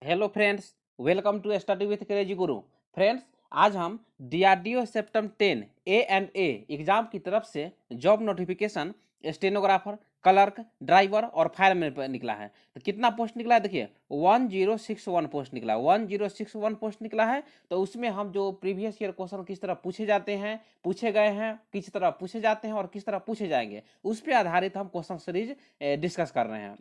Hello friends, welcome to study with crazy guru. Friends, आज हम DRDO septum 10 A&A exam की तरफ से job notification stenographer, clerk, driver और फायरमैन पर निकला है। तो कितना पोस्ट निकला है देखिए, 1061 पोस्ट निकला, 1061 पोस्ट निकला है। तो उसमें हम जो प्रीवियस ईयर क्वेश्चन किस तरह पूछे जाते हैं, पूछे गए हैं, किस तरह पूछे जाते हैं और किस तरह पूछे जाएंगे, उस पर आधारित हम क्वेश्चन सीरीज डिस्कस कर रहे हैं।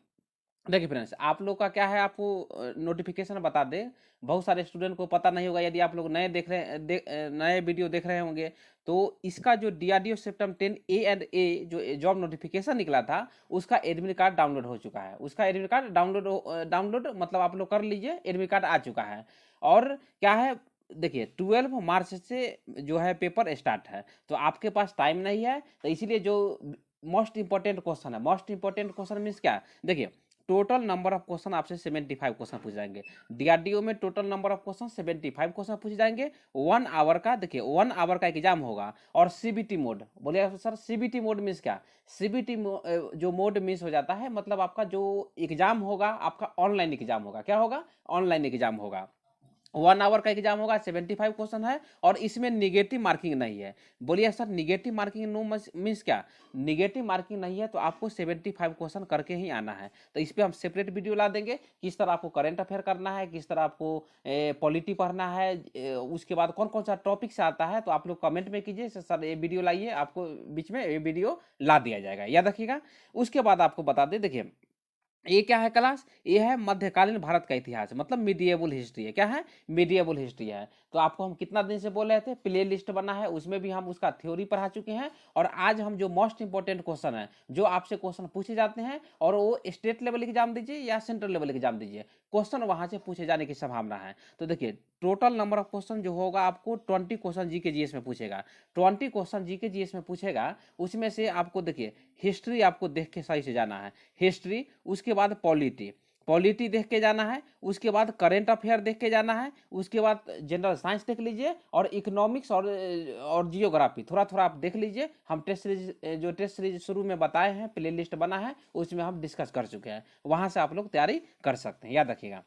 देखिए फ्रेंड्स, आप लोग का क्या है, आपको नोटिफिकेशन बता दें। बहुत सारे स्टूडेंट को पता नहीं होगा, यदि आप लोग नए देख रहे हैं, नए वीडियो देख रहे होंगे, तो इसका जो डीआरडीओ सेप्टम 10 A&A जो जॉब नोटिफिकेशन निकला था, उसका एडमिट कार्ड डाउनलोड हो चुका है। उसका एडमिट कार्ड डाउनलोड मतलब आप लोग कर लीजिए, एडमिट कार्ड आ चुका है। और क्या है, देखिए 12 मार्च से जो है पेपर स्टार्ट है, तो आपके पास टाइम नहीं है। तो इसीलिए जो मोस्ट इंपॉर्टेंट क्वेश्चन है, मोस्ट इंपॉर्टेंट क्वेश्चन मीन्स क्या, देखिए टोटल नंबर ऑफ क्वेश्चन आपसे 75 क्वेश्चन पूछ जाएंगे। डीआरडीओ में total number of question 75 question पूछ जाएंगे। 1 आवर का, देखिए 1 आवर का एग्जाम होगा। और सीबीटी मोड, बोलिए सर सीबीटी मोड मीन्स क्या, सीबीटी जो मोड मीन्स हो जाता है, मतलब आपका जो एग्जाम होगा आपका ऑनलाइन एग्जाम होगा। क्या होगा, ऑनलाइन एग्जाम होगा। 1 आवर का एग्जाम होगा, 75 क्वेश्चन है और इसमें निगेटिव मार्किंग नहीं है। बोलिए sir negative marking no means क्या, निगेटिव मार्किंग नहीं है तो आपको 75 क्वेश्चन करके ही आना है। तो इस पर हम सेपरेट वीडियो ला देंगे, किस तरह आपको करंट अफेयर करना है, किस तरह आपको पॉलिटी पढ़ना है, उसके बाद कौन कौन सा टॉपिक से आता है। तो आप लोग कमेंट में कीजिए सर ये वीडियो लाइए, आपको बीच में ये वीडियो ला दिया जाएगा, याद रखिएगा। उसके बाद आपको बता दें, देखिए ये क्या है क्लास, ये है मध्यकालीन भारत का इतिहास, मतलब मिडिएबल हिस्ट्री है। क्या है, मिडिएबल हिस्ट्री है। तो आपको हम कितना दिन से बोल रहे थे, प्ले लिस्ट बना है, उसमें भी हम उसका थ्योरी पढ़ा चुके हैं। और आज हम जो मोस्ट इंपॉर्टेंट क्वेश्चन है, जो आपसे क्वेश्चन पूछे जाते हैं, और वो स्टेट लेवल एग्जाम दीजिए या सेंट्रल लेवल एग्जाम दीजिए, क्वेश्चन वहां से पूछे जाने की संभावना है। तो देखिए टोटल नंबर ऑफ क्वेश्चन जो होगा, आपको 20 क्वेश्चन जीके जीएस में पूछेगा। 20 क्वेश्चन जीके जीएस में पूछेगा, उसमें से आपको देखिए हिस्ट्री आपको देख के सही से जाना है, हिस्ट्री। उसके बाद पॉलिटी, पॉलिटी देख के जाना है। उसके बाद करेंट अफेयर देख के जाना है। उसके बाद जनरल साइंस देख लीजिए, और इकोनॉमिक्स और जियोग्राफी थोड़ा थोड़ा आप देख लीजिए। हम टेस्ट सीरीज, जो टेस्ट सीरीज शुरू में बताए हैं, प्ले लिस्ट बना है, उसमें हम डिस्कस कर चुके हैं। वहां से आप लोग तैयारी कर सकते हैं, याद रखिएगा।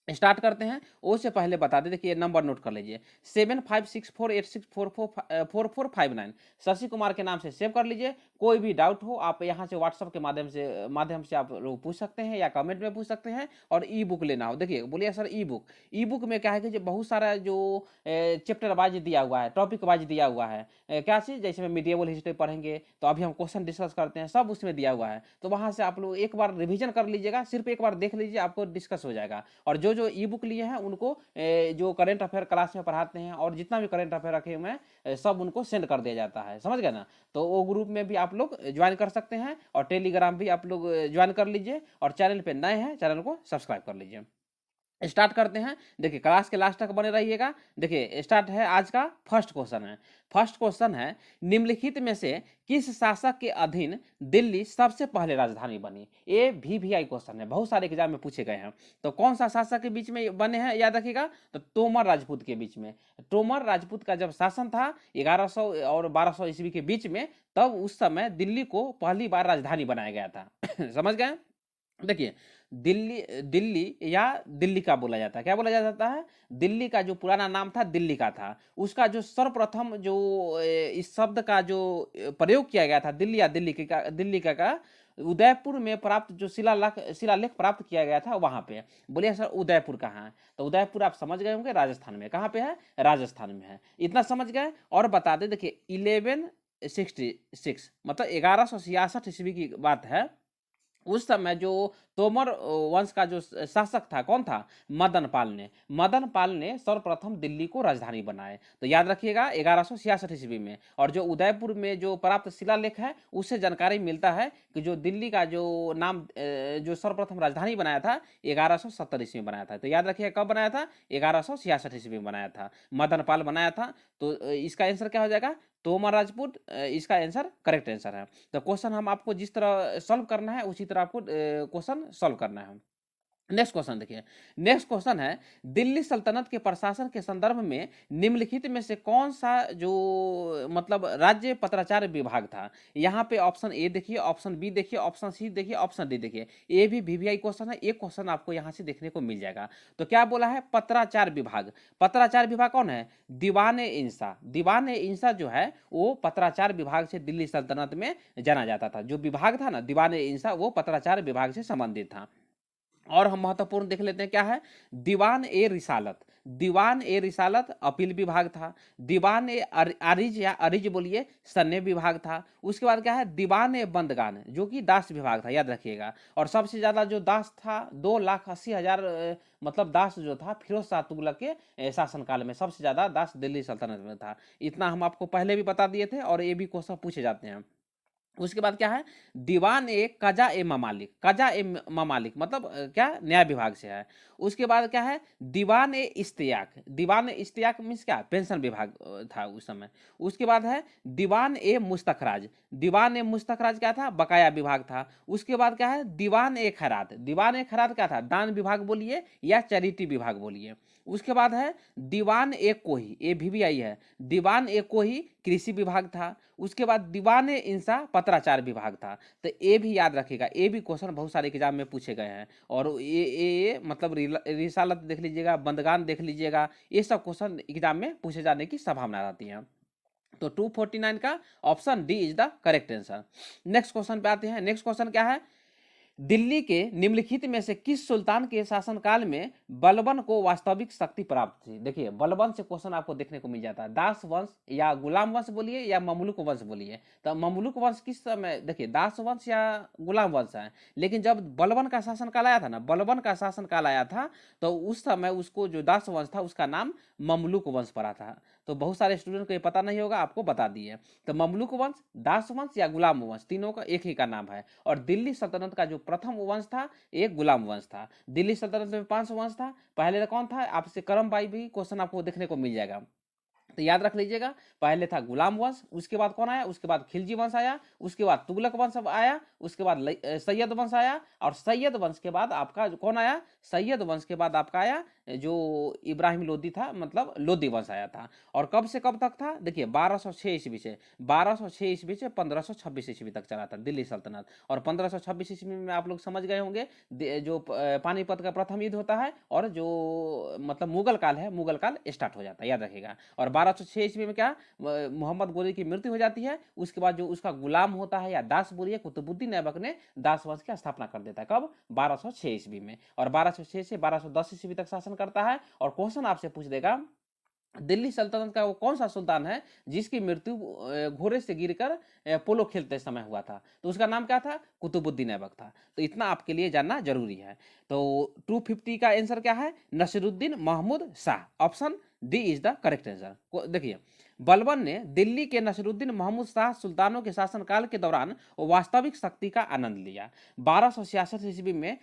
स्टार्ट करते हैं। उससे पहले बता दें, देखिए नंबर नोट कर लीजिए, 7564864459, शशि कुमार के नाम से सेव कर लीजिए। कोई भी डाउट हो आप यहाँ से व्हाट्सअप के माध्यम से आप लोग पूछ सकते हैं, या कमेंट में पूछ सकते हैं। और ई बुक लेना हो, देखिए बोलिए सर ई बुक, ई बुक में क्या है कि बहुत सारा जो चैप्टर वाइज दिया हुआ है, टॉपिक वाइज दिया हुआ है। क्या चीज़, जैसे में मिडिएबल हिस्ट्री पढ़ेंगे तो अभी हम क्वेश्चन डिस्कस करते हैं, सब उसमें दिया हुआ है। तो वहाँ से आप लोग एक बार रिविजन कर लीजिएगा, सिर्फ एक बार देख लीजिए, आपको डिस्कस हो जाएगा। और जो जो ई बुक लिए हैं उनको जो करंट अफेयर क्लास में पढ़ाते हैं, और जितना भी करंट अफेयर रखे हुए हैं, सब उनको सेंड कर दिया जाता है, समझ गए ना। तो वो ग्रुप में भी आप लोग ज्वाइन कर सकते हैं, और टेलीग्राम भी आप लोग ज्वाइन कर लीजिए। और चैनल पे नए हैं, चैनल को सब्सक्राइब कर लीजिए। स्टार्ट करते हैं, देखिए क्लास के लास्ट तक बने रहिएगा। देखिए स्टार्ट है, आज का फर्स्ट क्वेश्चन है। फर्स्ट क्वेश्चन है, निम्नलिखित में से किस शासक के अधीन दिल्ली सबसे पहले राजधानी बनी। ये वीवीआई क्वेश्चन है, बहुत सारे एग्जाम में पूछे गए हैं। तो कौन सा शासक के बीच में बने हैं, याद रखिएगा, तो तोमर राजपूत के बीच में। तोमर राजपूत का जब शासन था 1100 और 1200 ईस्वी के बीच में, तब उस समय दिल्ली को पहली बार राजधानी बनाया गया था। समझ गए। देखिए दिल्ली, दिल्ली या दिल्ली का बोला जाता है, क्या बोला जाता है, दिल्ली का जो पुराना नाम था दिल्ली का था। उसका जो सर्वप्रथम जो इस शब्द का जो प्रयोग किया गया था, दिल्ली या दिल्ली का उदयपुर में प्राप्त जो शिलालेख प्राप्त किया गया था वहां पे। बोलिए सर उदयपुर कहाँ है, तो उदयपुर आप समझ गए होंगे, राजस्थान में। कहाँ पे है, राजस्थान में है। इतना समझ गए। और बता दें, देखिए 1166 मतलब 1166 ईस्वी की बात है। उस समय जो तोमर वंश का जो शासक था, कौन था, मदन पाल ने सर्वप्रथम दिल्ली को राजधानी बनाए। तो याद रखिएगा 1166 ईस्वी में। और जो उदयपुर में जो प्राप्त शिलालेख है, उससे जानकारी मिलता है कि जो दिल्ली का जो नाम जो सर्वप्रथम राजधानी बनाया था 1170 ईस्वी में बनाया था। तो याद रखिएगा कब बनाया था, 1166 ईस्वी में बनाया था, मदन पाल बनाया था। तो इसका आंसर क्या हो जाएगा, तोमर राजपूत। इसका आंसर करेक्ट आंसर है। तो क्वेश्चन हम आपको जिस तरह सॉल्व करना है, उसी तरह आपको क्वेश्चन सॉल्व करना है। नेक्स्ट क्वेश्चन देखिए, नेक्स्ट क्वेश्चन है दिल्ली सल्तनत के प्रशासन के संदर्भ में निम्नलिखित में से कौन सा जो मतलब राज्य पत्राचार विभाग था। यहाँ पे ऑप्शन ए देखिए, ऑप्शन बी देखिए, ऑप्शन सी देखिए, ऑप्शन डी देखिए। ये भी वीवीआई क्वेश्चन है, एक क्वेश्चन आपको यहाँ से देखने को मिल जाएगा। तो क्या बोला है, पत्राचार विभाग। पत्राचार विभाग कौन है, दीवान ए इंसा। दीवान ए इंसा जो है वो पत्राचार विभाग से दिल्ली सल्तनत में जाना जाता था। जो विभाग था ना दीवान ए इंसा, वो पत्राचार विभाग से संबंधित था। और हम महत्वपूर्ण देख लेते हैं क्या है, दीवान ए रिसालत। दीवान ए रिसालत अपील विभाग था। दीवान ए आरिज या अरिज बोलिए सन्य विभाग था। उसके बाद क्या है, दीवान ए बंदगान जो कि दास विभाग था, याद रखिएगा। और सबसे ज्यादा जो दास था 2,80,000 मतलब दास जो था फिरोज शाह तुगलक के शासनकाल में सबसे ज्यादा दास दिल्ली सल्तनत में था। इतना हम आपको पहले भी बता दिए थे और ये भी क्वेश्चन पूछे जाते हैं। उसके बाद क्या है, दीवान ए कजा ए ममालिक। कजा ए ममालिक मतलब क्या, न्याय विभाग से है। उसके बाद क्या है, दीवान ए इश्तियाक। दीवान ए इश्तियाक मीन्स क्या, पेंशन विभाग था उस समय। उसके बाद है दीवान ए मुस्तखराज। दीवान ए मुस्तखराज क्या था, बकाया विभाग था। उसके बाद क्या है, दीवान ए खैरात। दीवान ए खैरात क्या था, दान विभाग बोलिए या चैरिटी विभाग बोलिए। उसके बाद है दीवान ए कोही, ए भी आई है। दीवान ए कोही कृषि विभाग था। उसके बाद दीवान ए इंसा पत्राचार विभाग था। तो ये भी याद रखिएगा, ये भी क्वेश्चन बहुत सारे एग्जाम में पूछे गए हैं। और ये मतलब रिसालत देख लीजिएगा, बंदगान देख लीजिएगा, ये सब क्वेश्चन एग्जाम में पूछे जाने की संभावना रहती है। तो 249 का option D is the correct answer. Next question पे आते हैं। नेक्स्ट क्वेश्चन क्या है, दिल्ली के निम्नलिखित में से किस सुल्तान के शासनकाल में बलबन को वास्तविक शक्ति प्राप्त थी। देखिए बलबन से क्वेश्चन आपको देखने को मिल जाता है, दास वंश या गुलाम वंश बोलिए या ममलुक वंश बोलिए। तो ममलुक वंश किस समय, देखिए दास वंश या गुलाम वंश है। लेकिन जब बलबन का शासनकाल आया था ना, बलबन का शासनकाल आया था तो उस समय उसको जो दास वंश था उसका नाम ममलुक वंश पड़ा था। तो बहुत सारे स्टूडेंट को ये पता नहीं होगा, आपको बता दिए। तो ममलुक वंश, दास वंश या गुलाम वंश, तीनों का एक ही का नाम है। और दिल्ली सल्तनत का जो प्रथम वंश था एक गुलाम वंश था। दिल्ली सल्तनत में 5 वंश था। पहले कौन था, आपसे करम बाई भी क्वेश्चन आपको देखने को मिल जाएगा। तो याद रख लीजिएगा, पहले था गुलाम वंश, उसके बाद कौन आया, उसके बाद खिलजी वंश आया, उसके बाद तुगलक वंश आया, उसके बाद सैयद वंश आया, और सैयद वंश के बाद आपका कौन आया, सैयद वंश के बाद आपका आया जो इब्राहिम लोदी था, मतलब लोदी वंश आया था। और कब से कब तक था, देखिए 1206 ईस्वी से 1206 ईस्वी से 1526 ईस्वी तक चला था दिल्ली सल्तनत। और 1526 ईस्वी में आप लोग समझ गए होंगे जो पानीपत का प्रथम युद्ध होता है और जो मतलब मुगल काल है, मुगल काल स्टार्ट हो जाता है, याद रखिएगा। और 1206 ईस्वी में क्या, मोहम्मद गोरी की मृत्यु हो जाती है। उसके बाद जो उसका गुलाम होता है या दास बोलिए, कुतुबुद्दीन ऐबक ने दास वंश की स्थापना कर देता है, कब, 1206 ईस्वी में। और 1206 से 1210 ईस्वी तक शासन करता है। और क्वेश्चन आपसे पूछ देगा, दिल्ली सल्तनत का वो कौन सा सुल्तान है जिसकी मृत्यु घोड़े से गिरकर पोलो खेलते समय हुआ था। तो उसका नाम क्या था, कुतुबुद्दीन ऐबक था। तो इतना आपके लिए जानना जरूरी है। तो 250 का आंसर क्या है, Nasiruddin Mahmud Shah. Option D is the correct answer. देखिए बलबन ने दिल्ली के नसीरुद्दीन महमूद शाह सुल्तानों के शासनकाल के दौरान वास्तविक शक्ति का आनंद लिया। 1266 ईस्वी में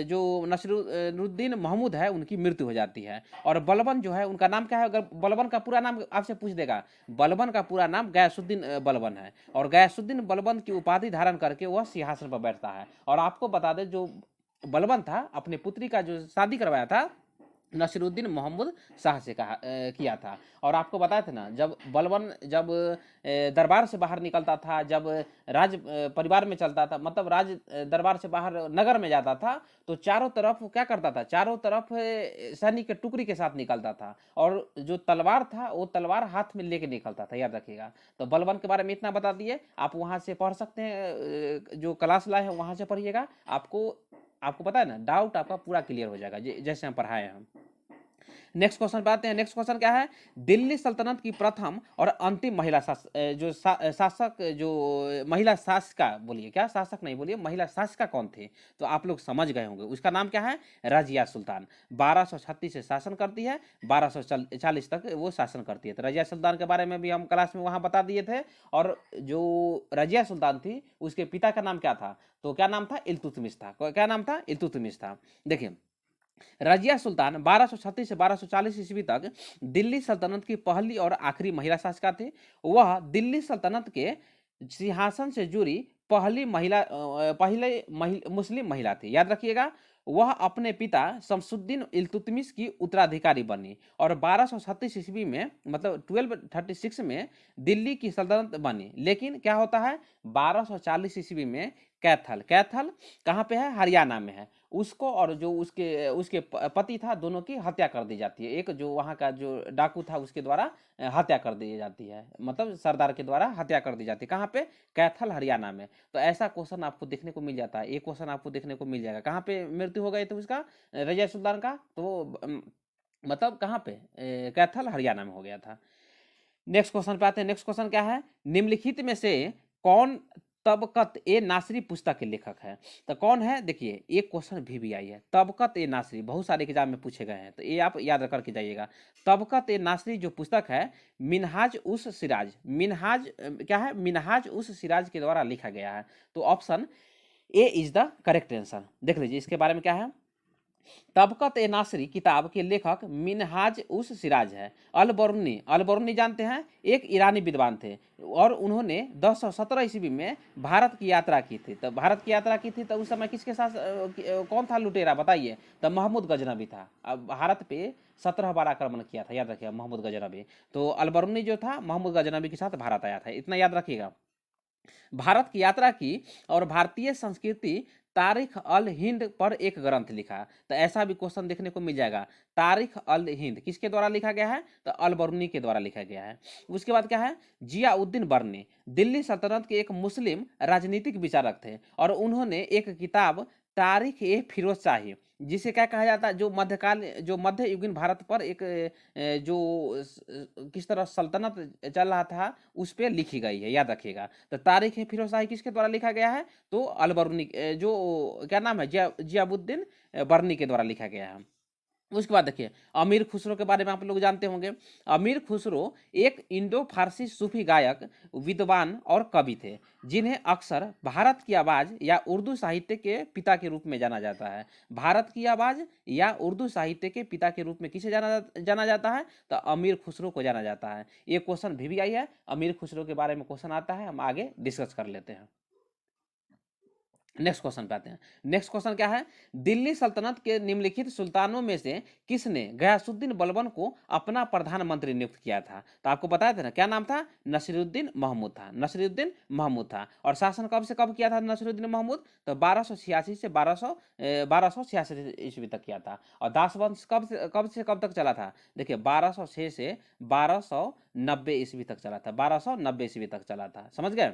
जो नसीरुद्दीन महमूद है उनकी मृत्यु हो जाती है। और बलबन जो है उनका नाम क्या है, अगर बलबन का पूरा नाम आपसे पूछ देगा, बलबन का पूरा नाम गयासुद्दीन बलबन है। और गयासुद्दीन बलबन की उपाधि धारण करके वह सिंहासन पर बैठता है। और आपको बता दें जो बलबन था अपने पुत्री का जो शादी करवाया था नसीरुद्दीन मोहम्मद शाह से किया था। और आपको बताया था ना, जब बलबन जब दरबार से बाहर निकलता था, जब राज परिवार में चलता था, मतलब राज दरबार से बाहर नगर में जाता था, तो चारों तरफ क्या करता था, चारों तरफ सैनिक के टुकड़ी के साथ निकलता था। और जो तलवार था वो तलवार हाथ में लेके निकलता था, याद रखिएगा। तो बलबन के बारे में इतना बता दिए, आप वहां से पढ़ सकते हैं, जो क्लास लाए हैं वहां से पढ़िएगा। आपको पता है ना, डाउट आपका पूरा क्लियर हो जाएगा जैसे हम पढ़ाए हैं हम। नेक्स्ट क्वेश्चन पे आते हैं। नेक्स्ट क्वेश्चन क्या है, दिल्ली सल्तनत की प्रथम और अंतिम महिला शासक जो महिला शासिका बोलिए, क्या शासक नहीं बोलिए, महिला शासिका कौन थे। तो आप लोग समझ गए होंगे, उसका नाम क्या है, रजिया सुल्तान। 1236 से शासन करती है, 1240 तक वो शासन करती है। तो रजिया सुल्तान के बारे में भी हम क्लास में वहां बता दिए थे। और जो रजिया सुल्तान थी उसके पिता का नाम क्या था, तो क्या नाम था, इल्तुतमिश था। क्या नाम था, इल्तुतमिश था। देखिए रजिया सुल्तान 1236 से 1240 ईस्वी तक दिल्ली सल्तनत की पहली और आखिरी महिला शासिका थी। वह दिल्ली सल्तनत के सिंहासन से जुड़ी पहले मुस्लिम महिला थी, याद रखिएगा। वह अपने पिता शमसुद्दीन इल्तुतमिश की उत्तराधिकारी बनी और 1236 ईस्वी में मतलब 1236 में दिल्ली की सल्तनत बनी। लेकिन क्या होता है 1240 ईस्वी में कैथल कैथल कहाँ पे है, हरियाणा में है, उसको और जो उसके उसके पति था दोनों की हत्या कर दी जाती है। एक जो वहाँ का जो डाकू था उसके द्वारा हत्या कर दी जाती है, मतलब सरदार के द्वारा हत्या कर दी जाती है। कहाँ पे, कैथल हरियाणा में। तो ऐसा क्वेश्चन आपको देखने को मिल जाता है, एक क्वेश्चन आपको देखने को मिल जाएगा। कहाँ पे मृत्यु हो गई थी उसका, रजिया सुल्तान का, तो मतलब कहाँ पे, कैथल हरियाणा में हो गया था। नेक्स्ट क्वेश्चन पे आते हैं। नेक्स्ट क्वेश्चन क्या है, निम्नलिखित में से कौन तबकत ए नासरी पुस्तक के लेखक है। तो कौन है, देखिए एक क्वेश्चन भी आई है, तबकत ए नासरी बहुत सारे एग्जाम में पूछे गए हैं, तो ये आप याद करके जाइएगा। तबकत ए नासरी जो पुस्तक है मिनहाज उस सिराज, मिनहाज क्या है, मिनहाज उस सिराज के द्वारा लिखा गया है। तो option A is the correct answer. देख लीजिए इसके बारे में क्या है। तबकत ए नासरी किताब के लेखक मिनहाज उस सिराज है। अल बरूनी जानते हैं, एक ईरानी विद्वान थे और उन्होंने 1017 ईस्वी में भारत की यात्रा की थी। तो भारत की यात्रा की थी तो उस समय किसके साथ कौन था लुटेरा बताइए, तो महमूद गजनबी था। अब भारत पे 17 बार आक्रमण किया था, याद रखिएगा, महमूद गजनबी। तो अल बरूनी जो था महमूद गजनबी के साथ भारत आया था, इतना याद रखिएगा। भारत की यात्रा की और भारतीय संस्कृति तारीख अल हिंद पर एक ग्रंथ लिखा। तो ऐसा भी क्वेश्चन देखने को मिल जाएगा, तारीख अल हिंद किसके द्वारा लिखा गया है, तो अल बरूनी के द्वारा लिखा गया है। उसके बाद क्या है, जियाउद्दीन बर्नी दिल्ली सल्तनत के एक मुस्लिम राजनीतिक विचारक थे और उन्होंने एक किताब तारीख ए फिरोज शाही, जिसे क्या कहा जाता है, जो मध्यकाल जो मध्य युगीन भारत पर एक किस तरह सल्तनत चल रहा था उस पर लिखी गई है, याद रखिएगा। तो तारीख ए फिरोज शाही किसके द्वारा लिखा गया है, तो अल बरूनी जो क्या नाम है, जियाउद्दीन बर्नी के द्वारा लिखा गया है। उसके बाद देखिए अमीर खुसरो के बारे में आप लोग जानते होंगे। अमीर खुसरो एक इंडो फारसी सूफी गायक, विद्वान और कवि थे, जिन्हें अक्सर भारत की आवाज़ या उर्दू साहित्य के पिता के रूप में जाना जाता है। भारत की आवाज़ या उर्दू साहित्य के पिता के रूप में किसे जाना जाता है, तो अमीर खुसरो को जाना जाता है। ये क्वेश्चन भी आई है, अमीर खुसरो के बारे में क्वेश्चन आता है, हम आगे डिस्कस कर लेते हैं। नेक्स्ट क्वेश्चन पे आते हैं। नेक्स्ट क्वेश्चन क्या है, दिल्ली सल्तनत के निम्नलिखित सुल्तानों में से किसने गयासुद्दीन बलबन को अपना प्रधानमंत्री नियुक्त किया था। तो आपको बताया था ना, क्या नाम था, नसीरुद्दीन महमूद था, नसीरुद्दीन महमूद था। और शासन कब से कब किया था नसीरुद्दीन महमूद, तो 1286 से 1266 ईस्वी तक किया था। और दास वंश कब से कब तक चला था, देखिए 1206 से 1290 ईस्वी तक चला था, 1290 ईस्वी तक चला था, समझ गए।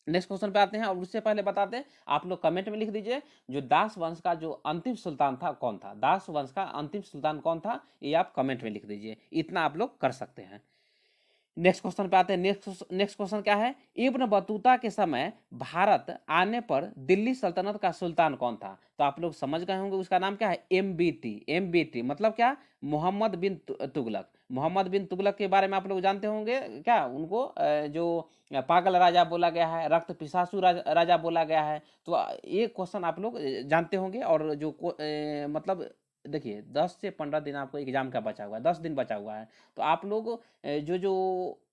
नेक्स्ट क्वेश्चन पे आते हैं, और उससे पहले बताते हैं, आप लोग कमेंट में लिख दीजिए जो दास वंश का जो अंतिम सुल्तान था कौन था, दास वंश का अंतिम सुल्तान कौन था, ये आप कमेंट में लिख दीजिए, इतना आप लोग कर सकते हैं। नेक्स्ट क्वेश्चन पे आते हैं। नेक्स्ट क्वेश्चन क्या है, इब्न बतूता के समय भारत आने पर दिल्ली सल्तनत का सुल्तान कौन था। तो आप लोग समझ गए होंगे उसका नाम क्या है, एमबीटी मतलब क्या, मोहम्मद बिन तुगलक। मोहम्मद बिन तुगलक के बारे में आप लोग जानते होंगे, क्या उनको जो पागल राजा बोला गया है, रक्त पिशासु राजा बोला गया है। तो ये क्वेश्चन आप लोग जानते होंगे। और जो मतलब देखिए 10 से 15 दिन आपको एग्जाम का बचा हुआ है, 10 दिन बचा हुआ है। तो आप लोग जो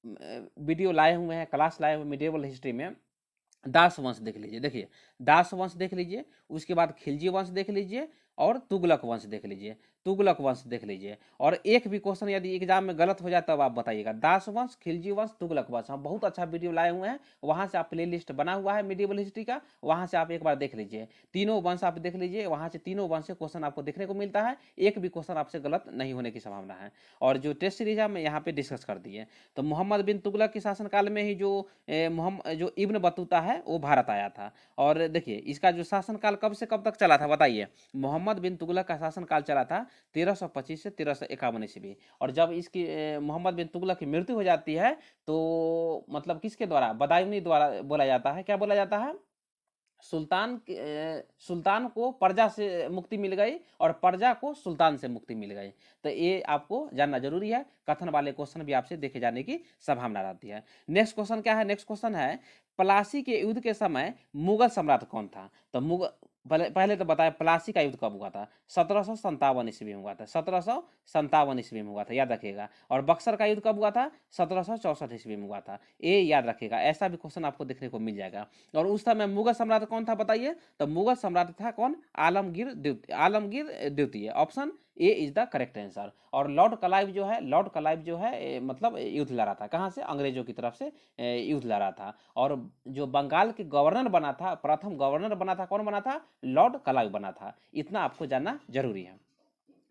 वीडियो लाए हुए हैं, क्लास लाए हुए मिडिएवल हिस्ट्री में, दास वंश देख लीजिए, देखिए दास वंश देख लीजिए, उसके बाद खिलजी वंश देख लीजिए और तुगलक वंश देख लीजिए, तुगलक वंश देख लीजिए। और एक भी क्वेश्चन यदि एग्जाम में गलत हो जाए तब आप बताइएगा, दास वंश, खिलजी वंश, तुगलक वंश, हम बहुत अच्छा वीडियो लाए हुए हैं, वहां से आप प्ले लिस्ट बना हुआ है मिडिएवल हिस्ट्री का, वहां से आप एक बार देख लीजिए, तीनों वंश आप देख लीजिए, वहां से तीनों वंश से क्वेश्चन आपको देखने को मिलता है, एक भी क्वेश्चन आपसे गलत नहीं होने की संभावना है। और जो टेस्ट सीरीज है मैं यहाँ पे डिस्कस कर दिए। तो मोहम्मद बिन तुगलक के शासनकाल में ही जो इब्न बतूता है वो भारत आया था। और देखिए इसका जो शासनकाल कब से कब तक चला था बताइए, मोहम्मद बिन तुगलक का शासनकाल चला था 1325 से 1351 ईस्वी। और जब इसकी मोहम्मद बिन तुगलक की मृत्यु हो जाती है तो मतलब किसके द्वारा, बदायूनी द्वारा बोला जाता है, क्या बोला जाता है, सुल्तान को प्रजा से मुक्ति मिल गई और प्रजा को सुल्तान से मुक्ति मिल गई। तो ये आपको जानना जरूरी है, कथन वाले क्वेश्चन भी आपसे देखे जाने की संभावना रहती है। नेक्स्ट क्वेश्चन क्या है, नेक्स्ट क्वेश्चन है, प्लासी के युद्ध के समय मुगल सम्राट कौन था। तो पहले तो बताया प्लासी का युद्ध कब हुआ था, 1757 ईस्वी में हुआ था, 1757 ईस्वी में हुआ था, याद रखिएगा। और बक्सर का युद्ध कब हुआ था, 1764 ईस्वी में हुआ था, ये याद रखिएगा। ऐसा भी क्वेश्चन आपको देखने को मिल जाएगा। और उस समय मुगल सम्राट कौन था बताइए, तो मुगल सम्राट था कौन, आलमगीर द्वितीय। Option A is the correct answer. और लॉर्ड क्लाइव जो है मतलब युद्ध लड़ा था, कहाँ से, अंग्रेजों की तरफ से युद्ध लड़ा था। और जो बंगाल के गवर्नर बना था, प्रथम गवर्नर बना था, कौन बना था, लॉर्ड क्लाइव बना था। इतना आपको जानना जरूरी है।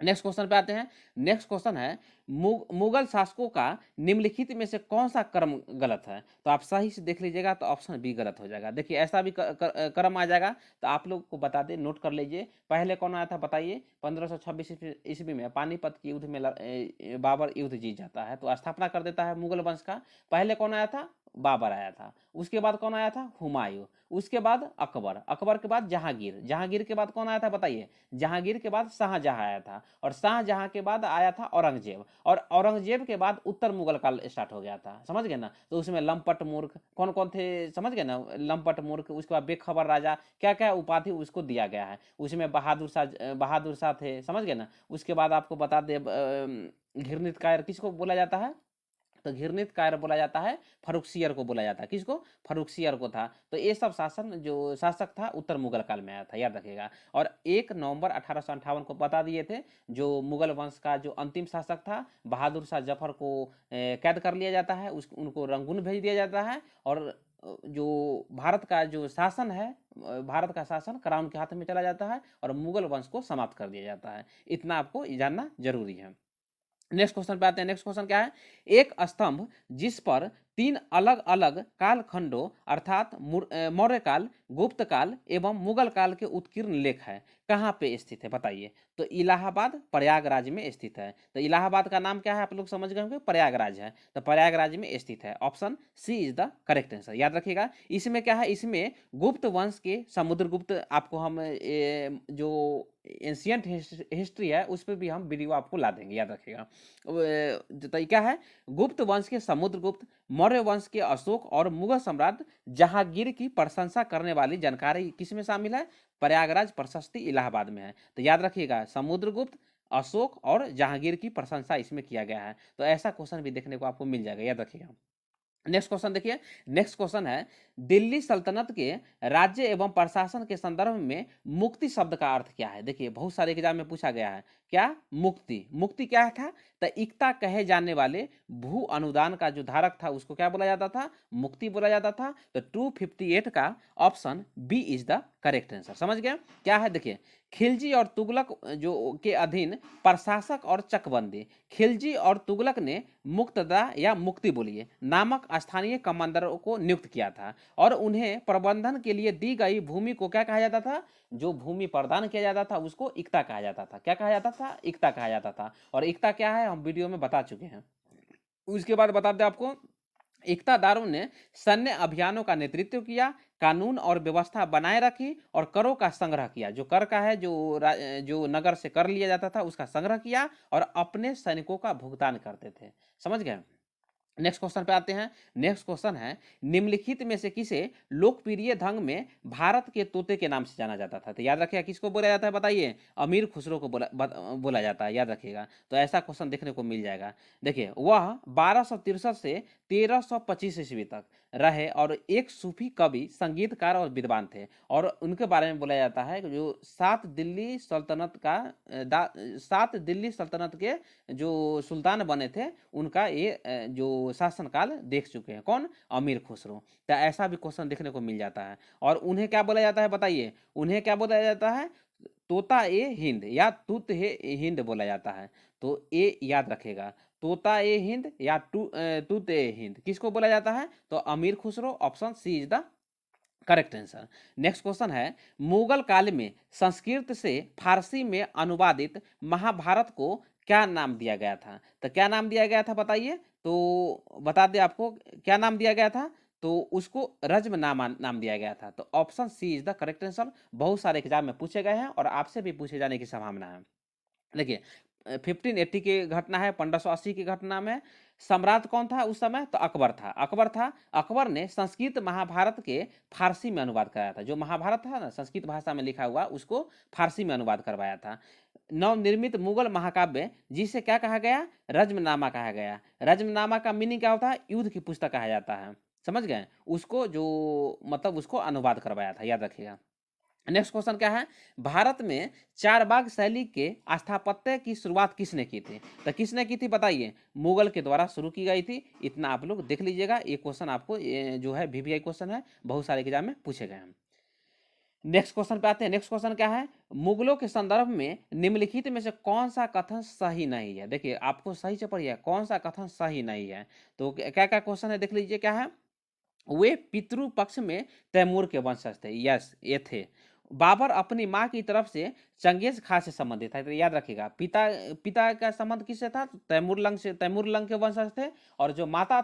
नेक्स्ट क्वेश्चन पे आते हैं। नेक्स्ट क्वेश्चन है मुगल शासकों का निम्नलिखित में से कौन सा क्रम गलत है, तो आप सही से देख लीजिएगा तो ऑप्शन बी गलत हो जाएगा। देखिए ऐसा भी क्रम आ जाएगा, तो आप लोग को बता दें, नोट कर लीजिए। पहले कौन आया था बताइए, 1526 ईस्वी में पानीपत के युद्ध में बाबर युद्ध जीत जाता है, तो स्थापना कर देता है मुगल वंश का। पहले कौन आया था, बाबर आया था। उसके बाद कौन आया था, हुमायूं। उसके बाद अकबर के बाद जहांगीर के बाद कौन आया था बताइए, जहांगीर के बाद शाहजहां आया था। और शाहजहां के बाद आया था औरंगजेब। और औरंगजेब के बाद उत्तर मुगल काल स्टार्ट हो गया था, समझ गए ना। तो उसमें लंपट मूर्ख कौन कौन थे, समझ गए ना, लंपट मूर्ख। उसके बाद बेखबर राजा, क्या क्या उपाधि उसको दिया गया है। उसमें बहादुर शाह थे, समझ गए ना। उसके बाद आपको बता दे घृणित कायर किसको बोला जाता है, तो घृणित कायर बोला जाता है फर्रुखसियर को बोला जाता है। किसको, फर्रुखसियर को था। तो ये सब शासक था उत्तर मुगल काल में आया था, याद रखिएगा। और 1 नवंबर 1858 को बता दिए थे, जो मुगल वंश का जो अंतिम शासक था बहादुर शाह जफर को कैद कर लिया जाता है, उनको रंगून भेज दिया जाता है। और जो भारत का जो शासन है, भारत का शासन क्राउन के हाथ में चला जाता है और मुगल वंश को समाप्त कर दिया जाता है। इतना आपको जानना जरूरी है। नेक्स्ट क्वेश्चन पे आते हैं। नेक्स्ट क्वेश्चन क्या है, एक स्तंभ जिस पर 3 अलग अलग कालखंडों अर्थात मौर्य काल, गुप्त काल एवं मुगल काल के उत्कीर्ण लेख है, कहाँ पे स्थित है बताइए। तो इलाहाबाद प्रयागराज में स्थित है। तो इलाहाबाद का नाम क्या है, आप लोग समझ गए होंगे, प्रयागराज है। तो प्रयागराज में स्थित है। Option C is the correct answer, याद रखिएगा। इसमें क्या है, इसमें गुप्त वंश के समुद्रगुप्त आपको हम जो एंशियंट हिस्ट्री है उस पर भी हम वीडियो आपको ला देंगे, याद रखिएगा। तो क्या है, गुप्त वंश के समुद्रगुप्त, मौर्य वंश के अशोक और मुगल सम्राट जहांगीर की प्रशंसा करने वाली जानकारी किसमें शामिल है, प्रयागराज प्रशस्ति इलाहाबाद में है। तो याद रखिएगा, समुद्रगुप्त, अशोक और जहांगीर की प्रशंसा इसमें किया गया है। तो ऐसा क्वेश्चन भी देखने को आपको मिल जाएगा, याद रखिएगा। नेक्स्ट क्वेश्चन देखिए। नेक्स्ट क्वेश्चन है, दिल्ली सल्तनत के राज्य एवं प्रशासन के संदर्भ में मुक्ति शब्द का अर्थ क्या है। देखिए बहुत सारे एग्जाम में पूछा गया है, क्या, मुक्ति। मुक्ति क्या था, तो इक्ता कहे जाने वाले भू अनुदान का जो धारक था उसको क्या बोला जाता था, मुक्ति बोला जाता था। तो 258 का option B is the correct answer, समझ गए क्या है। देखिए खिलजी और तुगलक जो के अधीन प्रशासक और चकबंदी, खिलजी और तुगलक ने मुक्तदा या मुक्ति बोलिए नामक स्थानीय कमांडरों को नियुक्त किया था। और उन्हें प्रबंधन के लिए दी गई भूमि को क्या कहा जाता था, जो भूमि प्रदान किया जाता था उसको इक्ता कहा जाता था। क्या कहा जाता था, इक्ता कहा जाता था। और इक्ता क्या है हम वीडियो में बता चुके हैं। उसके बाद बता दें आपको, एकतादारों ने सैन्य अभियानों का नेतृत्व किया, कानून और व्यवस्था बनाए रखी और करों का संग्रह किया। जो कर का है, जो नगर से कर लिया जाता था उसका संग्रह किया और अपने सैनिकों का भुगतान करते थे, समझ गए। नेक्स्ट क्वेश्चन पे आते हैं। नेक्स्ट क्वेश्चन है, निम्नलिखित में से किसे लोकप्रिय ढंग में भारत के तोते के नाम से जाना जाता था। तो याद रखिएगा किसको बोला जाता है बताइए, अमीर खुसरो को बोला जाता है, याद रखिएगा। तो ऐसा क्वेश्चन देखने को मिल जाएगा। देखिए वह 1263 से 1325 ईस्वी तक रहे और एक सूफी कवि, संगीतकार और विद्वान थे। और उनके बारे में बोला जाता है कि जो 7 दिल्ली सल्तनत के जो सुल्तान बने थे उनका ये जो शासनकाल देख चुके हैं, कौन, अमीर खुसरो। तो ऐसा भी क्वेश्चन देखने को मिल जाता है। और उन्हें क्या बोला जाता है बताइए, उन्हें क्या बोला जाता है, तोता ए हिंद या तूत हिंद बोला जाता है। तो ये याद रखेगा, तोता ए हिंद या तूत ए हिंद किसको बोला जाता है, तो Amir Khusro. Option C is the correct answer. Next question है, मुगल काल में संस्कृत से फारसी में अनुवादित महाभारत को क्या नाम दिया गया था। तो क्या नाम दिया गया था बताइए, तो बता दे आपको क्या नाम दिया गया था, तो उसको रज्मनामा नाम दिया गया था। तो option C is the correct answer. बहुत सारे एग्जाम में पूछे गए हैं और आपसे भी पूछे जाने की संभावना है। देखिए 1580 की घटना है, 1580 की घटना में। सम्राट कौन था उस समय? तो अकबर था। अकबर ने संस्कृत महाभारत के फारसी में अनुवाद कराया था। जो महाभारत था ना, संस्कृत भाषा में लिखा हुआ, उसको फारसी में अनुवाद करवाया था। नवनिर्मित मुगल महाकाव्य, जिसे क्या कहा गया? रज्मनामा कहा गया। रज्मनामा का मीनिंग क्या होता है? युद्ध की पुस्तक कहा जाता है, समझ गए? उसको जो मतलब उसको अनुवाद करवाया था, याद रखिएगा। नेक्स्ट क्वेश्चन क्या है? भारत में चारबाग शैली के स्थापत्य की शुरुआत किसने की थी? तो किसने की थी बताइए? मुगल के द्वारा शुरू की गई थी। इतना आप लोग देख लीजिएगा। ये क्वेश्चन आपको जो है वीवीआई क्वेश्चन है, बहुत सारे एग्जाम में पूछे गए हैं। नेक्स्ट क्वेश्चन पे आते हैं। नेक्स्ट क्वेश्चन क्या है? मुगलों के संदर्भ में निम्नलिखित में से कौन सा कथन सही नहीं है? देखिए, आपको सही से पढ़िए, कौन सा कथन सही नहीं है। तो क्या क्या क्वेश्चन है, देख लीजिए क्या है। वे पितृ पक्ष में तैमूर के वंशज थे। यस, ये थे। बाबर अपनी माँ की तरफ से चंगेज खां से संबंधित था। तो याद रखिएगा, पिता पिता का संबंध किससे था? तो तैमूर लंग के वंशज थे। और जो माता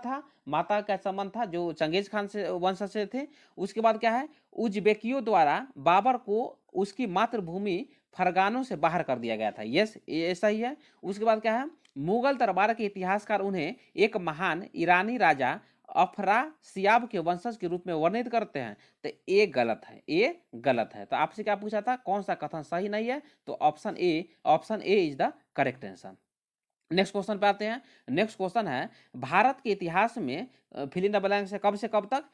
का संबंध था जो चंगेज खान से वंशज से थे। उसके बाद क्या है? उज्बेकियों द्वारा बाबर को उसकी मातृभूमि फरगानों से बाहर कर दिया गया था। यस, ये ऐसा ही है। उसके बाद क्या है? मुगल दरबार के इतिहासकार उन्हें एक महान ईरानी राजा अफरासियाब के वंशज के रूप में वर्णित करते हैं। तो ये गलत है, ये गलत है। तो आपसे क्या पूछा था? कौन सा कथन सही नहीं है? तो option A is the correct answer. Next question पे आते हैं। नेक्स्ट क्वेश्चन है, भारत के इतिहास में फिल इन द ब्लैंक से कब तक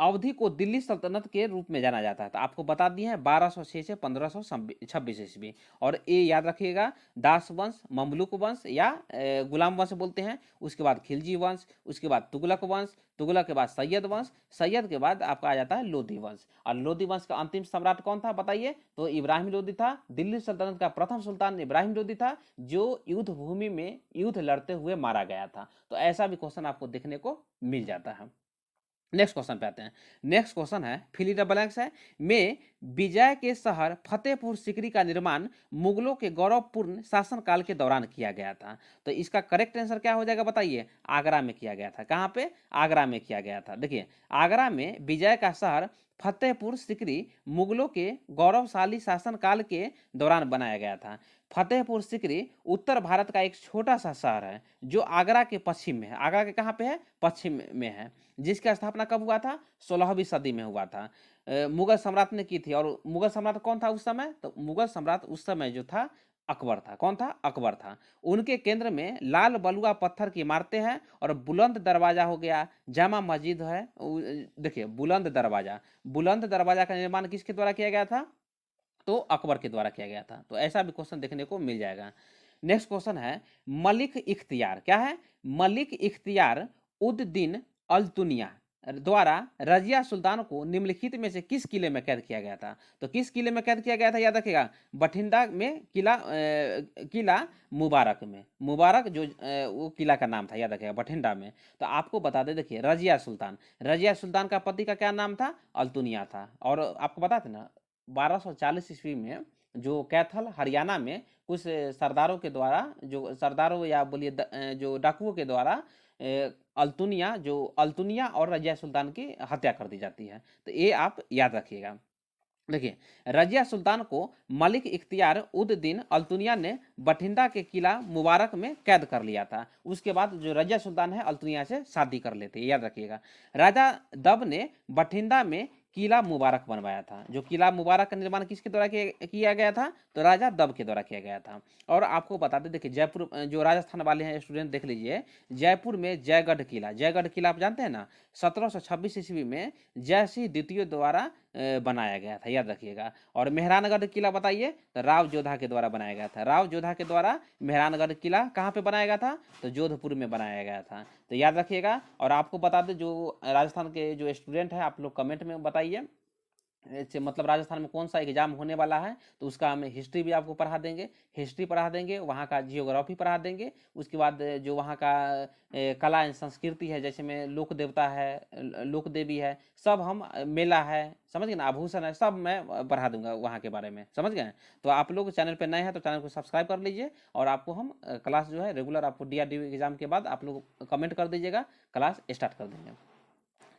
अवधि को दिल्ली सल्तनत के रूप में जाना जाता है? तो आपको बता दिए हैं 1206 से 1526 ईस्वी। और ये याद रखिएगा, दास वंश, ममलुक वंश या गुलाम वंश बोलते हैं। उसके बाद खिलजी वंश, उसके बाद तुगलक वंश, तुगलक के बाद सैयद वंश, सैयद के बाद आपका आ जाता है लोधी वंश। और लोधी वंश का अंतिम सम्राट कौन था बताइए? तो इब्राहिम लोधी था। दिल्ली सल्तनत का प्रथम सुल्तान इब्राहिम लोधी था, जो युद्ध भूमि में युद्ध लड़ते हुए मारा गया था। तो ऐसा भी क्वेश्चन आपको देखने को मिल जाता है। नेक्स्ट क्वेश्चन पे आते हैं। नेक्स्ट क्वेश्चन है, फिल इन द ब्लैंक्स है। में विजय के शहर फतेहपुर सीकरी का निर्माण मुगलों के गौरवपूर्ण शासनकाल के दौरान किया गया था। तो इसका करेक्ट आंसर क्या हो जाएगा बताइए? आगरा में किया गया था। कहाँ पे? आगरा में किया गया था। देखिए, आगरा में विजय का शहर फतेहपुर सीकरी मुगलों के गौरवशाली शासनकाल के दौरान बनाया गया था। फतेहपुर सीकरी उत्तर भारत का एक छोटा सा शहर है, जो आगरा के पश्चिम में है। आगरा के कहाँ पे है? पश्चिम में है। जिसकी स्थापना कब हुआ था? 16वीं सदी में हुआ था। मुगल सम्राट ने की थी। और मुगल सम्राट कौन था उस समय? तो मुगल सम्राट उस समय जो था, अकबर था। कौन था? अकबर था। उनके केंद्र में लाल बलुआ पत्थर की इमारतें हैं, और बुलंद दरवाजा हो गया, जामा मस्जिद है। देखिए, बुलंद दरवाजा का निर्माण किसके द्वारा किया गया था? तो अकबर के द्वारा किया गया था। तो ऐसा भी क्वेश्चन देखने को मिल जाएगा। नेक्स्ट क्वेश्चन है, मलिक इख्तियार क्या है? मलिक इख्तियार उद दिन अल तुनिया द्वारा रजिया सुल्तान को निम्नलिखित में से किस किले में कैद किया गया था? तो किस किले में कैद किया गया था? याद रखिएगा, बठिंडा में किला मुबारक में। मुबारक जो वो किला का नाम था, याद रखिएगा, बठिंडा में। तो आपको बता दें, देखिए, रजिया सुल्तान का पति का क्या नाम था? अल्तुनिया था। और आपको बताते ना, 1240 ईस्वी में जो कैथल हरियाणा में कुछ सरदारों के द्वारा, जो सरदारों या बोलिए जो डाकुओं के द्वारा अल्तुनिया और रजिया सुल्तान की हत्या कर दी जाती है। तो ये आप याद रखिएगा। देखिए, रजिया सुल्तान को मलिक इख्तियार उद दिन अल्तुनिया ने बठिंडा के किला मुबारक में कैद कर लिया था। उसके बाद जो रजिया सुल्तान है, अल्तुनिया से शादी कर लेते हैं, याद रखिएगा। राजा दब ने बठिंडा में किला मुबारक बनवाया था। जो किला मुबारक का निर्माण किसके द्वारा किया गया था? तो राजा दब के द्वारा किया गया था। और आपको बता दें, देखिए, जयपुर जो राजस्थान वाले हैं स्टूडेंट, देख लीजिए, जयपुर में जयगढ़ किला आप जानते हैं ना, 1726 ईस्वी में जयसिंह द्वितीय द्वारा बनाया गया था, याद रखिएगा। और मेहरानगढ़ किला बताइए? तो राव जोधा के द्वारा बनाया गया था। राव जोधा के द्वारा मेहरानगढ़ किला कहाँ पे बनाया गया था? तो जोधपुर में बनाया गया था। तो याद रखिएगा। और आपको बता दें, जो राजस्थान के जो स्टूडेंट हैं, आप लोग कमेंट में बताइए मतलब राजस्थान में कौन सा एग्जाम होने वाला है। तो उसका हम हिस्ट्री भी आपको पढ़ा देंगे, वहाँ का जियोग्राफी पढ़ा देंगे। उसके बाद जो वहाँ का कला एवं संस्कृति है, जैसे में लोक देवता है, लोक देवी है, सब हम मेला है, समझ गए ना, आभूषण है, सब मैं पढ़ा दूंगा वहाँ के बारे में, समझ गए। तो आप लोग चैनल पर नए हैं तो चैनल को सब्सक्राइब कर लीजिए। और आपको हम क्लास जो है रेगुलर आपको DRDO एग्जाम के बाद आप लोग कमेंट कर दीजिएगा, क्लास स्टार्ट कर देंगे।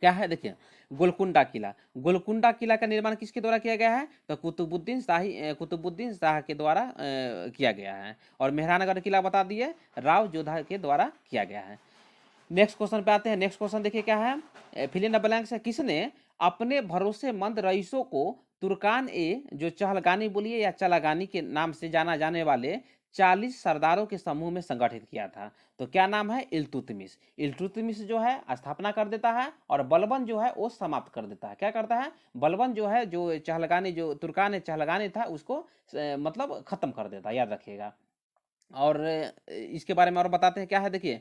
क्या है देखिए, गोलकुंडा किला। गोलकुंडा किला का निर्माण किसके द्वारा किया गया है? तो कुतुबुद्दीन शाह के द्वारा किया गया है। और मेहरानगढ़ किला बता दिए, राव जोधा के द्वारा किया गया है। नेक्स्ट क्वेश्चन पे आते हैं। नेक्स्ट क्वेश्चन देखिए क्या है, फिल इन द ब्लैंक्स है, किसने अपने भरोसेमंद रईसों को तुर्कान ए जो चहलगानी बोलिए या चलागानी के नाम से जाना जाने वाले 40 सरदारों के समूह में संगठित किया था? तो क्या नाम है? इल्तुतमिश। इल्तुतमिश जो है स्थापना कर देता है और बलबन जो है वो समाप्त कर देता है। क्या करता है? बलबन जो है, जो चहलगानी, जो तुर्कान चहलगानी था, उसको मतलब खत्म कर देता है, याद रखिएगा। और इसके बारे में और बताते हैं क्या है देखिए,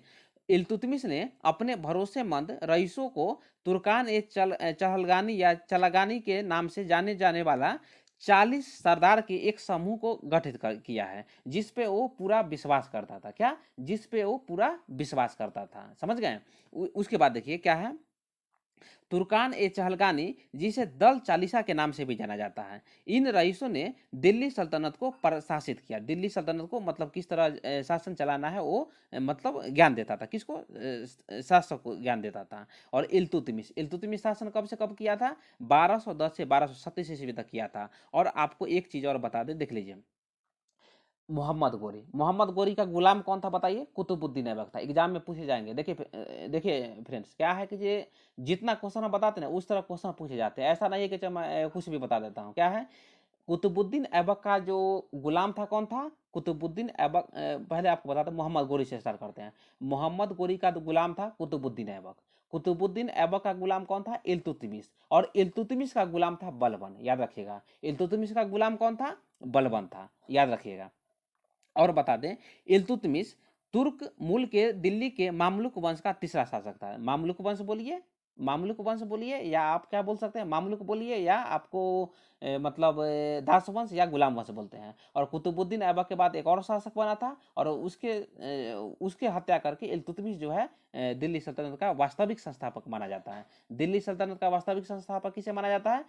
इल्तुतमिश ने अपने भरोसेमंद रईसों को तुर्कान ए चहलगानी या चलागानी के नाम से जाने जाने वाला 40 सरदार के एक समूह को गठित किया है, जिस पे वो पूरा विश्वास करता था। क्या? जिस पे वो पूरा विश्वास करता था, समझ गए? उसके बाद देखिए क्या है, तुर्कान ए चहलगानी, जिसे दल चालीसा के नाम से भी जाना जाता है, इन रईसों ने दिल्ली सल्तनत को प्रशासित किया। दिल्ली सल्तनत को मतलब किस तरह शासन चलाना है वो मतलब ज्ञान देता था। किसको? शासक को ज्ञान देता था। और इल्तुतमिश शासन कब से कब किया था? 1210 से 1237 ईस्वी तक किया था। और आपको एक चीज और बता दे, देख लीजिए, मोहम्मद गोरी का गुलाम कौन था बताइए? कुतुबुद्दीन ऐबक था। एग्जाम में पूछे जाएंगे। देखिए फ्रेंड्स, क्या है कि ये जितना क्वेश्चन हम बताते हैं ना, उस तरह क्वेश्चन पूछे जाते हैं। ऐसा नहीं है कि चलो मैं कुछ भी बता देता हूँ। क्या है? कुतुबुद्दीन ऐबक का जो गुलाम था कौन था? कुतुबुद्दीन ऐबक। पहले आपको बताते हैं, मोहम्मद गोरी से स्टार्ट करते हैं। मोहम्मद गोरी का गुलाम था कुतुबुद्दीन ऐबक। कुतुबुद्दीन ऐबक का गुलाम कौन था? इल्तुतमिश। और इल्तुतमिश का गुलाम था बलबन, याद रखिएगा। इल्तुतमिश का गुलाम कौन था? बलबन था, याद रखिएगा। और बता दें, इल्तुतमिश तुर्क मूल के दिल्ली के मामलुक वंश का तीसरा शासक था। मामलुक वंश बोलिए, मामलुक वंश बोलिए, या आप क्या बोल सकते हैं, मामलुक बोलिए, या आपको मतलब दास वंश या गुलाम वंश बोलते हैं। और कुतुबुद्दीन ऐबक के बाद एक और शासक बना था, और उसके हत्या करके इल्तुतमिश जो है दिल्ली सल्तनत का वास्तविक संस्थापक माना जाता है। दिल्ली सल्तनत का वास्तविक संस्थापक किसे माना जाता है?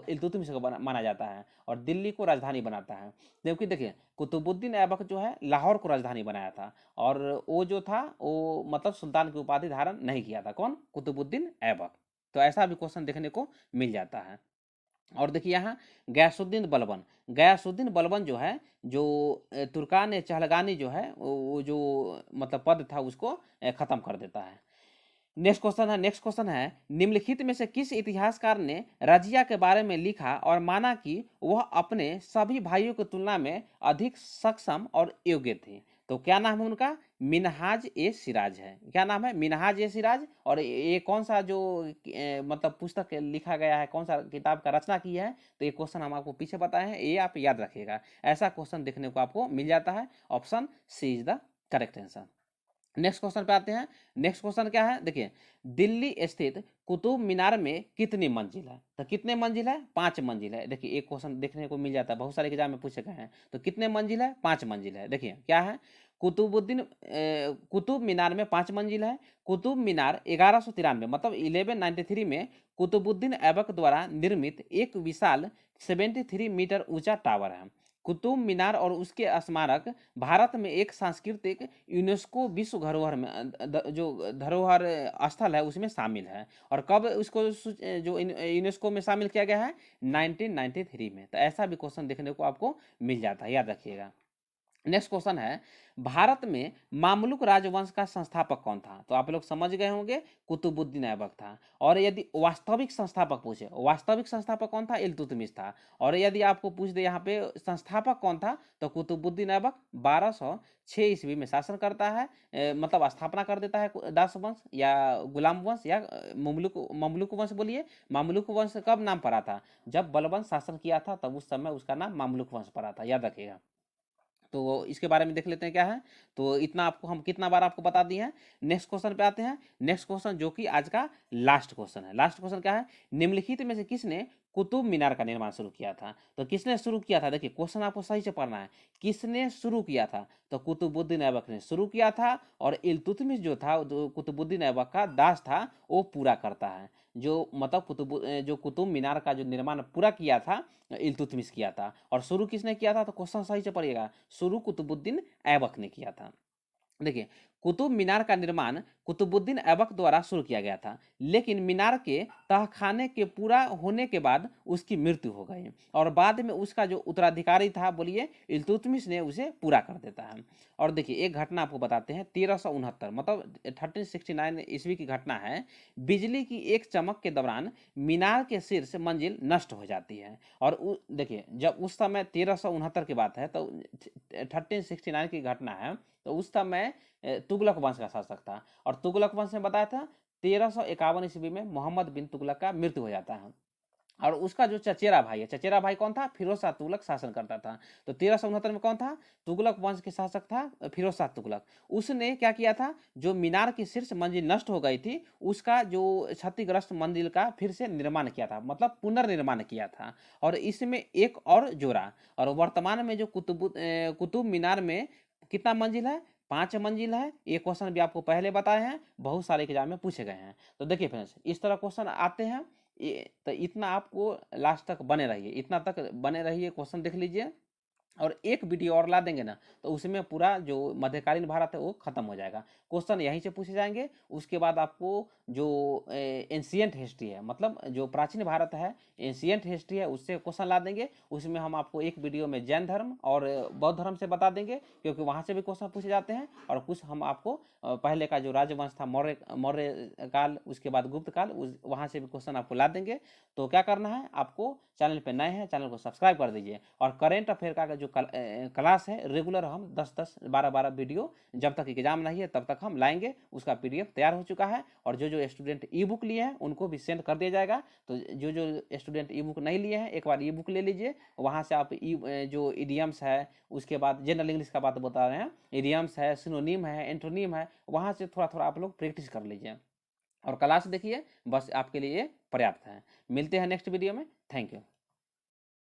इल्तुतमिश को माना जाता है। और दिल्ली को राजधानी बनाता है। क्योंकि देखिए, कुतुबुद्दीन ऐबक जो है लाहौर को राजधानी बनाया था, और वो जो था वो मतलब सुल्तान की उपाधि धारण नहीं किया था। कौन? कुतुबुद्दीन ऐबक। तो ऐसा भी क्वेश्चन देखने को मिल जाता है। और देखिए यहाँ गयासुद्दीन बलबन जो है, जो तुर्कान चहलगानी जो है, वो जो मतलब पद था उसको खत्म कर देता है। नेक्स्ट क्वेश्चन है, निम्नलिखित में से किस इतिहासकार ने रजिया के बारे में लिखा और माना कि वह अपने सभी भाइयों की तुलना में अधिक सक्षम और योग्य थे? तो क्या नाम है उनका? मिनहाज ए सिराज है। क्या नाम है? मिनहाज ए सिराज। और ये कौन सा जो मतलब पुस्तक लिखा गया है, कौन सा किताब का रचना की है? तो ये क्वेश्चन हम आपको पीछे बताए हैं, ये आप याद रखिएगा। ऐसा क्वेश्चन देखने को आपको मिल जाता है। Option C is the correct answer. Next question पे आते हैं। नेक्स्ट क्वेश्चन क्या है देखिए, दिल्ली स्थित कुतुब मीनार में कितनी मंजिल है? तो कितने मंजिल है? 5 मंजिल है। देखिए एक क्वेश्चन देखने को मिल जाता है, बहुत सारे एग्जाम में पूछे गए हैं। तो कितने मंजिल है? 5 मंजिल है। देखिए क्या है, कुतुब मीनार में 5 मंजिल है। कुतुब मीनार 1193 मतलब 1193 में कुतुबुद्दीन ऐबक द्वारा निर्मित एक विशाल 73 मीटर ऊंचा टावर है। कुतुब मीनार और उसके स्मारक भारत में एक सांस्कृतिक यूनेस्को विश्व धरोहर में जो धरोहर स्थल है उसमें शामिल है। और कब उसको जो यूनेस्को में शामिल किया गया है? 1993 में। तो ऐसा भी क्वेश्चन देखने को आपको मिल जाता है, याद रखिएगा। नेक्स्ट क्वेश्चन है, भारत में मामलुक राजवंश का संस्थापक कौन था? तो आप लोग समझ गए होंगे, कुतुबुद्दीन ऐबक था। और यदि वास्तविक संस्थापक पूछे, वास्तविक संस्थापक कौन था? इल्तुतमिश था। और यदि आपको पूछ दे यहाँ पे संस्थापक कौन था, तो कुतुबुद्दीन ऐबक 1206 ईस्वी में शासन करता है, मतलब स्थापना कर देता है दास वंश या गुलाम वंश या ममलुक वंश बोलिए। मामलुक वंश कब नाम पड़ा था? जब बलबन शासन किया था, तब उस समय उसका नाम मामलुक वंश पड़ा था, याद रखिएगा। तो इसके बारे में देख लेते हैं क्या है। तो इतना आपको हम कितना बार आपको बता दिए हैं। नेक्स्ट क्वेश्चन पे आते हैं। नेक्स्ट क्वेश्चन जो कि आज का लास्ट क्वेश्चन है। लास्ट क्वेश्चन क्या है, निम्नलिखित में से किसने कुतुब मीनार का निर्माण शुरू किया था? तो किसने शुरू किया था? देखिए क्वेश्चन आपको सही से पढ़ना है। किसने शुरू किया था? तो कुतुबुद्दीन ऐबक ने शुरू किया था। और इल्तुतमिश जो था, जो कुतुबुद्दीन ऐबक का दास था, वो पूरा करता है। जो मतलब जो कुतुब मीनार का जो निर्माण पूरा किया था, इल्तुतमिश किया था। और शुरू किसने किया था? तो क्वेश्चन सही से पढ़िएगा, शुरू कुतुबुद्दीन ऐबक ने किया था। देखिए, कुतुब मीनार का निर्माण कुतुबुद्दीन ऐबक द्वारा शुरू किया गया था, लेकिन मीनार के तहखाने के पूरा होने के बाद उसकी मृत्यु हो गई और बाद में उसका जो उत्तराधिकारी था, बोलिए, इल्तुतमिश ने उसे पूरा कर देता है। और देखिए, एक घटना आपको बताते हैं। 1369 मतलब 1369 ईस्वी की घटना है। बिजली की एक चमक के दौरान मीनार के शीर्ष मंजिल नष्ट हो जाती है। और देखिए, जब उस समय 1369 की बात है, तो 1369 की घटना है, तो उस समय तुगलक वंश का शासक था। और तुगलक वंश में बताया था 1351 ईस्वी में मोहम्मद बिन तुगलक का मृत्यु हो जाता है। और उसका जो चचेरा भाई है, चचेरा भाई कौन था? फिरोज शाह तुगलक शासन करता था। तो 1369 में कौन था? तुगलक वंश के शासक था फिरोज शाह तुगलक। उसने क्या किया था? जो मीनार की शीर्ष मंजिल नष्ट हो गई थी, उसका जो क्षतिग्रस्त मंजिल का फिर से निर्माण किया था, मतलब पुनर्निर्माण किया था। और इसमें एक और जोड़ा। और वर्तमान में जो कुतुब मीनार में कितना मंजिल है? 5 मंजिल है। ये क्वेश्चन भी आपको पहले बताए हैं, बहुत सारे एग्जाम में पूछे गए हैं। तो देखिए फ्रेंड्स, इस तरह क्वेश्चन आते हैं। तो इतना आपको लास्ट तक बने रहिए, इतना तक बने रहिए, क्वेश्चन देख लीजिए। और एक वीडियो और ला देंगे ना, तो उसमें पूरा जो मध्यकालीन भारत है वो खत्म हो जाएगा। क्वेश्चन यहीं से पूछे जाएंगे। उसके बाद आपको जो एंशियंट हिस्ट्री है, मतलब जो प्राचीन भारत है, एंशियंट हिस्ट्री है, उससे क्वेश्चन ला देंगे। उसमें हम आपको एक वीडियो में जैन धर्म और बौद्ध धर्म से बता देंगे, क्योंकि वहाँ से भी क्वेश्चन पूछे जाते हैं। और कुछ हम आपको पहले का जो राजवंश था, मौर्य मौर्य काल, उसके बाद गुप्त काल, वहाँ से भी क्वेश्चन आपको ला देंगे। तो क्या करना है आपको? चैनल पे नए हैं, चैनल को सब्सक्राइब कर दीजिए। और करेंट अफेयर का जो क्लास है, रेगुलर हम 10-10 12-12 वीडियो जब तक एग्जाम नहीं है तब तक हम लाएंगे। उसका पीडीएफ तैयार हो चुका है। और जो जो स्टूडेंट ई बुक लिए हैं उनको भी सेंड कर दिया जाएगा। तो जो जो स्टूडेंट ई बुक नहीं लिए हैं, एक बार ई बुक ले लीजिए। वहाँ से आप जो इडियम्स है, उसके बाद जनरल इंग्लिश का बात बता रहे हैं, इडियम्स है, सिनोनिम है, एंटोनिम है, वहाँ से थोड़ा थोड़ा आप लोग प्रैक्टिस कर लीजिए। और क्लास देखिए, बस आपके लिए पर्याप्त है। मिलते हैं नेक्स्ट वीडियो में। Thank you.